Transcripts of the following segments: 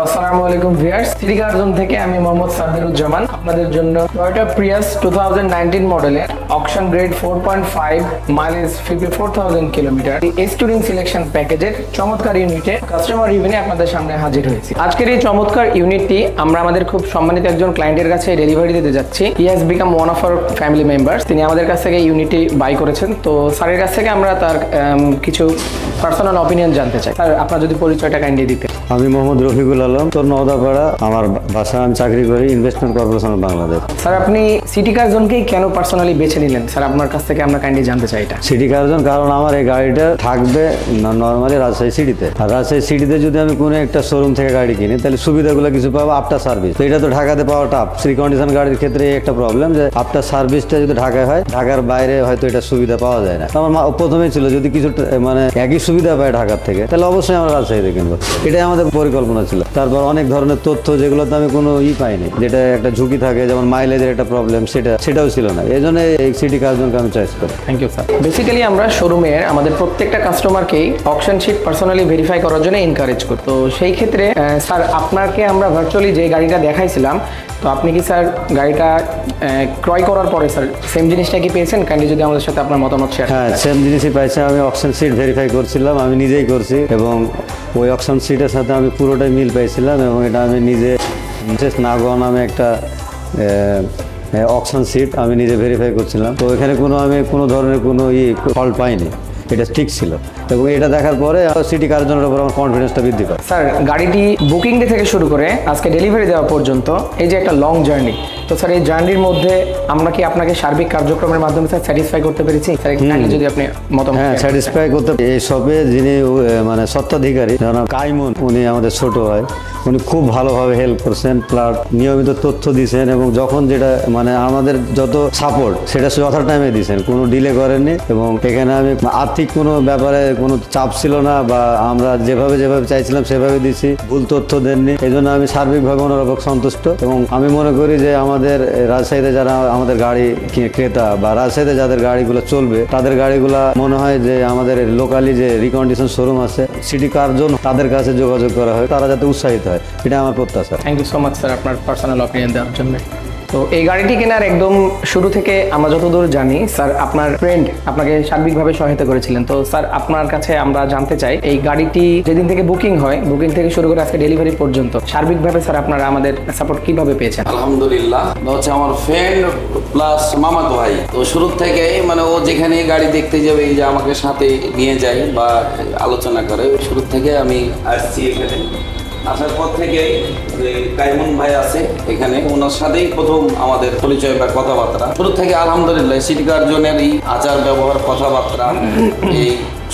আসসালামু আলাইকুম viewers, city কার zone থেকে আমি মোহাম্মদ সাব্বিরুজ্জামান আপনাদের জন্য টয়োটা প্রিয়াস 2019 মডেলের auction grade 4.5 mileage 54,000 kilometre S touring selection প্যাকেজের চমৎকার ইউনিটে কাস্টমার রিভিউ নিয়ে আপনাদের সামনে হাজির হয়েছি। আজকের এই চমৎকার ইউনিটটি আমরা আমাদের খুব সম্মানিত একজন ক্লায়েন্টের কাছে ডেলিভারি দিতে যাচ্ছি। He has become one of our family members. তিনি আমাদের কাছ থেকে ইউনিটটি বাই করেছেন। তো স্যারের কাছ থেকে আমরা তার কিছু পার্সোনাল অপিনিয়ন জানতে চাই। স্যার, আপনার যদি পরিচয়টা কাইন্ডলি দিতে। আমি মোহাম্মদ রফিকুল আলম, তোর নওদাপাড়া। আমার বাসায় আমি চাকরি করি investment corporation of Bangladesh. Sir, আপনি সিটি কার জোনকেই কেন পার্সোনালি বেছে নিলেন? স্যার, আপনার কাছ থেকে আমরা কাইন্ডলি জানতে চাই এটা। সিটি কার জোন কারণ আমার এই গাড়িটা থাকবে নর্মালি রাজশাহী সিটিতে। আর রাজশাহী সিটিতে যদি আমি কোনো একটা শোরুম থেকে গাড়ি কিনি তাহলে সুবিধাগুলো কিছু পাবো আফটার সার্ভিস। তো এটা তো ঢাকাতে পাওয়া টাফ। ফ্রি কন্ডিশন গাড়ির ক্ষেত্রে একটা প্রবলেম যে আফটার সার্ভিসটা যদি ঢাকায় হয়, ঢাকার বাইরে হয়তো এটা সুবিধা পাওয়া যায় না। আমার প্রথমেই ছিল যদি কিছু মানে একই সুবিধা পায় ঢাকার থেকে তাহলে অবশ্যই আমরা রাজশাহীতে কিনবো। এটাই আমাদের পরিকল্পনা ছিল। তারপর অনেক ধরনের তথ্য যেগুলোতে আমি কোনো পাইনি, যেটা একটা ঝুঁকি থাকে, যেমন মাইলেজের একটা প্রবলেম, সেটাও ছিল না। এই জন্য এই সিটি কার জোনকে আমি চয়েস করি। Thank you sir. বেসিক্যালি আমরা শোরুমের আমাদের প্রত্যেকটা কাস্টমারকেই অকশন শিট পার্সোনালি ভেরিফাই করার জন্য এনকারেজ করি। তো সেই ক্ষেত্রে স্যার, আপনাকে আমরা ভার্চুয়ালি যে গাড়িটা দেখাইছিলাম, তো আপনি কি স্যার গাড়িটা ক্রয় করার পরে স্যার সেম জিনিসটা কি পেয়েছেন? কাইন্ডলি যদি আমাদের সাথে আপনার মতামত শেয়ার। হ্যাঁ, সেম জিনিসই পাইছি। আমি অকশন সিট ভেরিফাই করছিলাম, আমি নিজেই করছি এবং ওই অকশন সিটের সাথে আমি পুরোটাই মিল পাইছিলাম এবং এটা আমি নিজে নাগন আমি একটা অকশন সিট আমি নিজে ভেরিফাই করছিলাম। তো এখানে আমি কোনো ধরনের কোনো ফল্ট পাইনি, এটা ঠিক ছিল এবং এটা দেখার পরে সিটি কার জনের উপর আমার কনফিডেন্সটা বৃদ্ধি পায়। স্যার, গাড়িটি বুকিং ডে থেকে শুরু করে আজকে ডেলিভারি দেওয়া পর্যন্ত এই যে একটা লং জার্নি, তো স্যার এই জার্নির মধ্যে আমরা কি আপনাকে সার্বিক কার্যক্রমের মাধ্যমে স্যার স্যাটিসফাই করতে পেরেছি? স্যার যদি আপনি মতামত। হ্যাঁ, স্যাটিসফাই করতে। এই সবে যিনি মানে সত্ত্বাধিকারী কাইমুন, উনি আমাদের ছোট হয়, উনি খুব ভালোভাবে হেল্প করছেন, প্লাস নিয়মিত তথ্য দিয়েছেন এবং যখন যেটা মানে আমাদের যত সাপোর্ট সেটা যথা টাইমে দিয়েছেন, কোনো ডিলে করেননি। এবং এখানে আমি আর্থিক কোনো ব্যাপারে কোনো চাপ ছিল না, বা আমরা যেভাবে চাইছিলাম সেভাবে দিছি, ভুল তথ্য দেননি। এই জন্য আমি সার্বিকভাবে ওনার উপর সন্তুষ্ট এবং আমি মনে করি যে আমাদের রাজশাহীতে যারা আমাদের গাড়ি ক্রেতা বা রাজশাহীতে যাদের গাড়িগুলো চলবে তাদের গাড়িগুলো মনে হয় যে আমাদের লোকালি যে রিকন্ডিশন শোরুম আছে সিটি কার জোন, তাদের কাছে যোগাযোগ করা হয়, তারা যাতে উৎসাহিত হয়, এটা আমার প্রত্যাশা। Thank you so much sir আপনার পার্সোনাল অপিনিয়ন দেওয়ার জন্য। তো এই গাড়িটি কেনার একদম শুরু থেকে আমরা যতদূর জানি স্যার আপনার ফ্রেন্ড আপনাকে সার্বিকভাবে সহায়তা করেছিলেন। তো স্যার আপনার কাছে আমরা জানতে চাই এই গাড়িটি যেদিন থেকে বুকিং হয়, বুকিং থেকে শুরু করে আজকে ডেলিভারি পর্যন্ত সার্বিকভাবে স্যার আপনারা আমাদের সাপোর্ট কিভাবে পেয়েছেন? আলহামদুলিল্লাহ, হচ্ছে আমার ফ্রেন্ড প্লাস মামাতো ভাই। তো শুরু থেকে মানে ও যেখানে গাড়ি দেখতে যাবে এই যে আমাকে সাথে নিয়ে যায় বা আলোচনা করে, শুরু থেকে আমি আসছি। এখানে আসার পর থেকে যে কাইমুন ভাই আছে এখানে, ওনার সাথেই প্রথম আমাদের পরিচয় বা কথাবার্তা। শুরু থেকে আলহামদুলিল্লাহ সিটি কার জোনের এই আচার ব্যবহার, কথাবার্তা, এই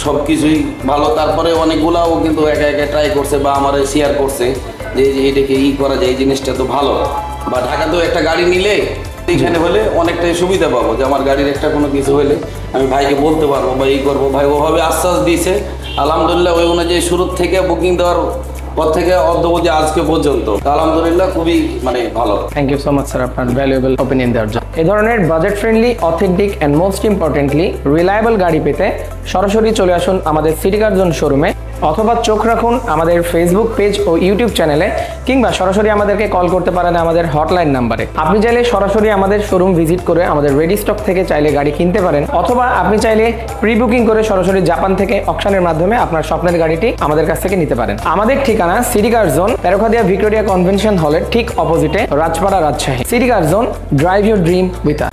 সব কিছুই ভালো। তারপরে অনেকগুলাও কিন্তু একা একা ট্রাই করছে বা আমার শেয়ার করছে যে এটাকে করা যায়, এই জিনিসটা তো ভালো। বা ঢাকাতেও একটা গাড়ি নিলে এখানে হলে অনেকটাই সুবিধা পাবো, যে আমার গাড়ির একটা কোনো কিছু হলে আমি ভাইকে বলতে পারবো বা করবো। ভাই ওভাবে আশ্বাস দিয়েছে আলহামদুলিল্লাহ। ওই অনুযায়ী শুরু থেকে বুকিং দেওয়ার পর থেকে অদ্যবধি আজকে পর্যন্ত আলহামদুলিল্লাহ খুবই মানে ভালো। Thank you so much sir আপনার ভ্যালুয়েবল অপিনিয়ন দেওয়ার জন্য। এই ধরনের budget friendly, authentic and most importantly reliable গাড়ি পেতে সরাসরি চলে আসুন আমাদের সিটি কার জোন শোরুমে, অথবা চোখ রাখুন আমাদের ফেসবুক পেজ ও ইউটিউব চ্যানেলে, কিংবা সরাসরি আমাদেরকে কল করতে পারেন আমাদের হটলাইন নাম্বারে। আপনি চাইলে সরাসরি আমাদের শোরুম ভিজিট করে আমাদের রেডি স্টক থেকে চাইলে গাড়ি কিনতে পারেন, অথবা আপনি চাইলে প্রি বুকিং করে সরাসরি জাপান থেকে অকশনের মাধ্যমে আপনার স্বপ্নের গাড়িটি আমাদের কাছ থেকে নিতে পারেন। আমাদের ঠিকানা সিটি কার জোন, তেরোখাদিয়া ভিক্টোরিয়া কনভেনশন হলের ঠিক অপোজিটে, Rajpara, Rajshahi. City car zone, drive your dream with us.